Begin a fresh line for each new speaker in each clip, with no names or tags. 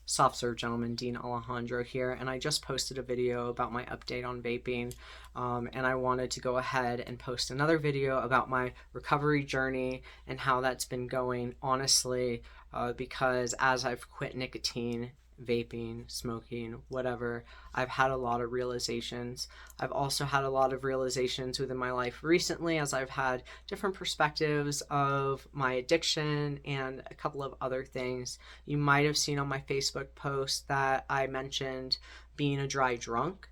SoftServed Gentleman, Dean Alejandro here, and I just posted a video about my update on vaping, and I wanted to go ahead and post another video about my recovery journey and how that's been going, honestly, because as I've quit nicotine, vaping, smoking, whatever, I've had a lot of realizations. I've also had a lot of realizations within my life recently as I've had different perspectives of my addiction and a couple of other things. You might have seen on my Facebook post that I mentioned being a dry drunk.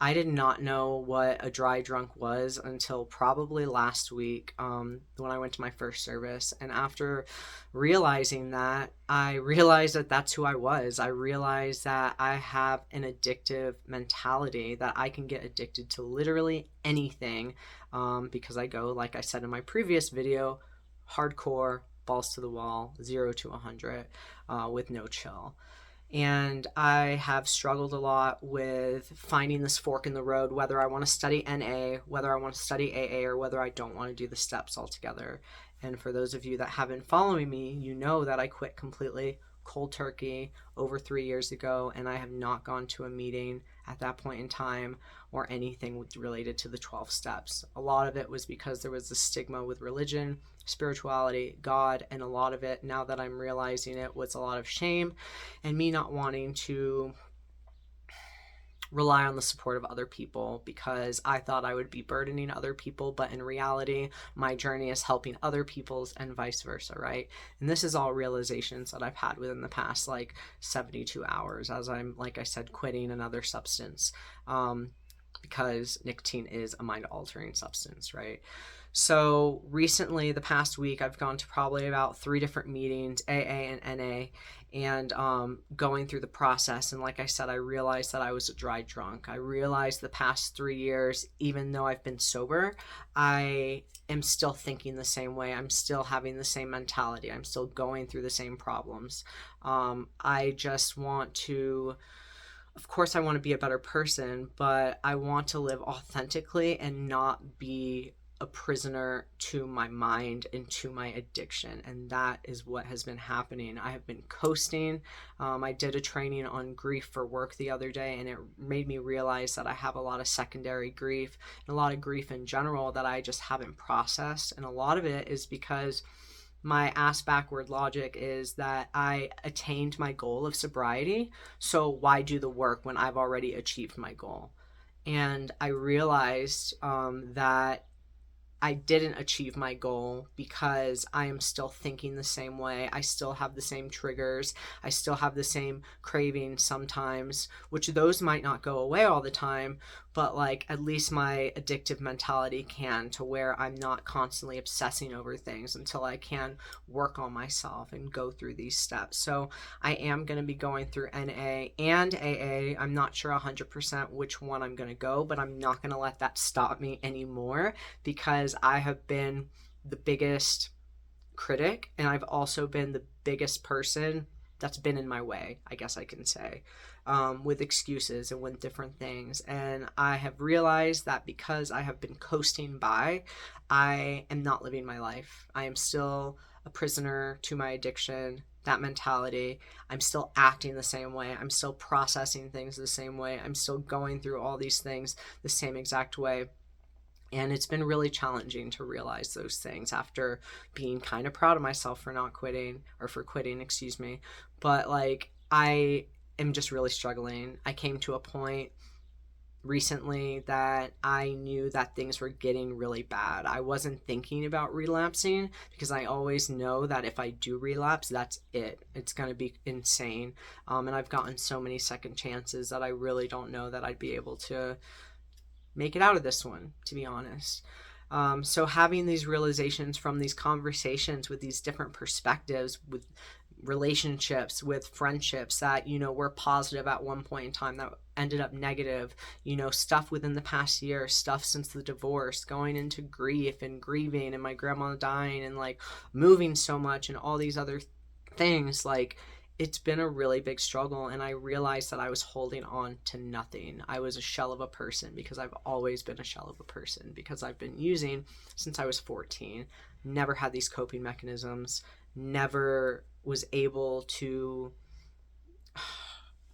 I did not know what a dry drunk was until probably last week, when I went to my first service. And after realizing that, I realized that that's who I was. I realized that I have an addictive mentality, that I can get addicted to literally anything, because I go, like I said in my previous video, hardcore, balls to the wall, 0 to 100, with no chill. And I have struggled a lot with finding this fork in the road, whether I want to study NA, whether I want to study AA, or whether I don't want to do the steps altogether. And for those of you that have been following me, you know that I quit completely cold turkey over 3 years ago, and I have not gone to a meeting at that point in time or anything related to the 12 steps. A lot of it was because there was a stigma with religion, spirituality, God, and a lot of it, now that I'm realizing it, was a lot of shame and me not wanting to rely on the support of other people because I thought I would be burdening other people, but in reality, my journey is helping other people's and vice versa, right? And this is all realizations that I've had within the past 72 hours as I'm, like I said, quitting another substance, because nicotine is a mind-altering substance, right? So recently, the past week, I've gone to probably about 3 different meetings, AA and NA, and going through the process. And like I said, I realized that I was a dry drunk. I realized the past 3 years, even though I've been sober, I am still thinking the same way. I'm still having the same mentality. I'm still going through the same problems. I just want to... Of course, I want to be a better person, but I want to live authentically and not be a prisoner to my mind and to my addiction. And that is what has been happening. I have been coasting. I did a training on grief for work the other day, and it made me realize that I have a lot of secondary grief and a lot of grief in general that I just haven't processed. And a lot of it is because my ass backward logic is that I attained my goal of sobriety, so why do the work when I've already achieved my goal? And I realized that I didn't achieve my goal because I am still thinking the same way. I still have the same triggers. I still have the same cravings sometimes, which those might not go away all the time, but at least my addictive mentality can, to where I'm not constantly obsessing over things until I can work on myself and go through these steps. So I am going to be going through NA and AA. I'm not sure 100% which one I'm going to go, but I'm not going to let that stop me anymore, because I have been the biggest critic, and I've also been the biggest person that's been in my way, I guess I can say, with excuses and with different things. And I have realized that because I have been coasting by, I am not living my life. I am still a prisoner to my addiction, that mentality. I'm still acting the same way. I'm still processing things the same way. I'm still going through all these things the same exact way. And it's been really challenging to realize those things after being kind of proud of myself for not quitting, or for quitting, excuse me. But I am just really struggling. I came to a point recently that I knew that things were getting really bad. I wasn't thinking about relapsing because I always know that if I do relapse, that's it. It's going to be insane. And I've gotten so many second chances that I really don't know that I'd be able to make it out of this one, to be honest. So having these realizations from these conversations with these different perspectives, with relationships, with friendships that, were positive at one point in time that ended up negative, stuff within the past year, stuff since the divorce, going into grief and grieving and my grandma dying and moving so much and all these other things, it's been a really big struggle. And I realized that I was holding on to nothing. I was a shell of a person because I've always been a shell of a person, because I've been using since I was 14, never had these coping mechanisms, never was able to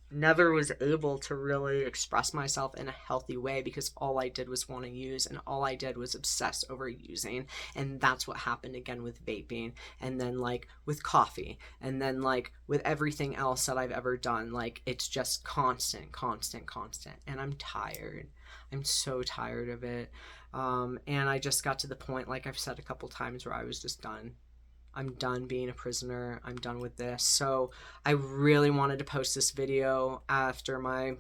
never was able to really express myself in a healthy way because all I did was want to use, and all I did was obsess over using. And that's what happened again with vaping, and then like with coffee, and then like with everything else that I've ever done. Like it's just constant, constant, constant. And I'm tired. I'm so tired of it. And I just got to the point, like I've said a couple times, where I was just done. I'm done being a prisoner. I'm done with this. So I really wanted to post this video after my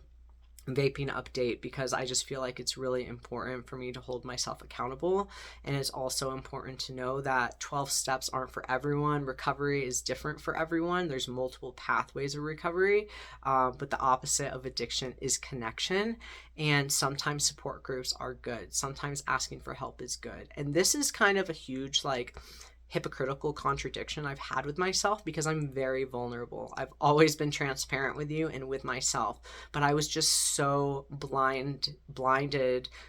vaping update because I just feel like it's really important for me to hold myself accountable. And it's also important to know that 12 steps aren't for everyone. Recovery is different for everyone. There's multiple pathways of recovery, but the opposite of addiction is connection. And sometimes support groups are good. Sometimes asking for help is good. And this is kind of a huge, like, hypocritical contradiction I've had with myself because I'm very vulnerable. I've always been transparent with you and with myself, but I was just so blinded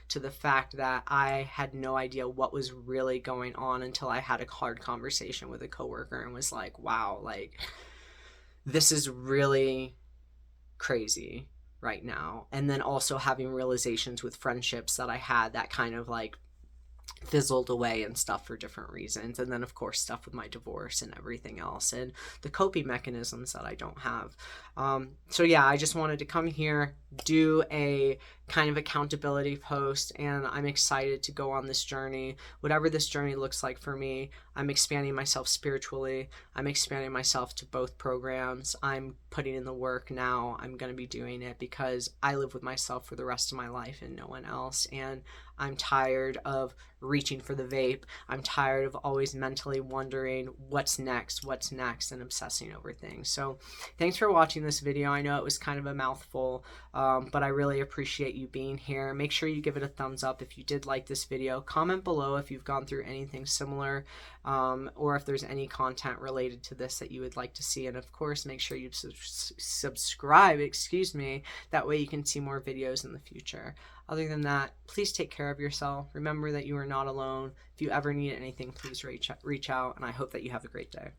to the fact that I had no idea what was really going on until I had a hard conversation with a coworker and was like, wow, like this is really crazy right now. And then also having realizations with friendships that I had that kind of like fizzled away and stuff for different reasons, and then of course stuff with my divorce and everything else, and the coping mechanisms that I don't have. So yeah, I just wanted to come here, do a kind of accountability post, and I'm excited to go on this journey, whatever this journey looks like for me. I'm expanding myself spiritually. I'm expanding myself to both programs. I'm putting in the work now. I'm going to be doing it because I live with myself for the rest of my life and no one else. And I'm tired of reaching for the vape. I'm tired of always mentally wondering what's next, and obsessing over things. So thanks for watching this video. I know it was kind of a mouthful, but I really appreciate you being here. Make sure you give it a thumbs up if you did like this video. Comment below if you've gone through anything similar, or if there's any content related to this that you would like to see. And of course, make sure you subscribe, that way you can see more videos in the future. Other than that, please take care of yourself. Remember that you are not alone. If you ever need anything, please reach out, and I hope that you have a great day.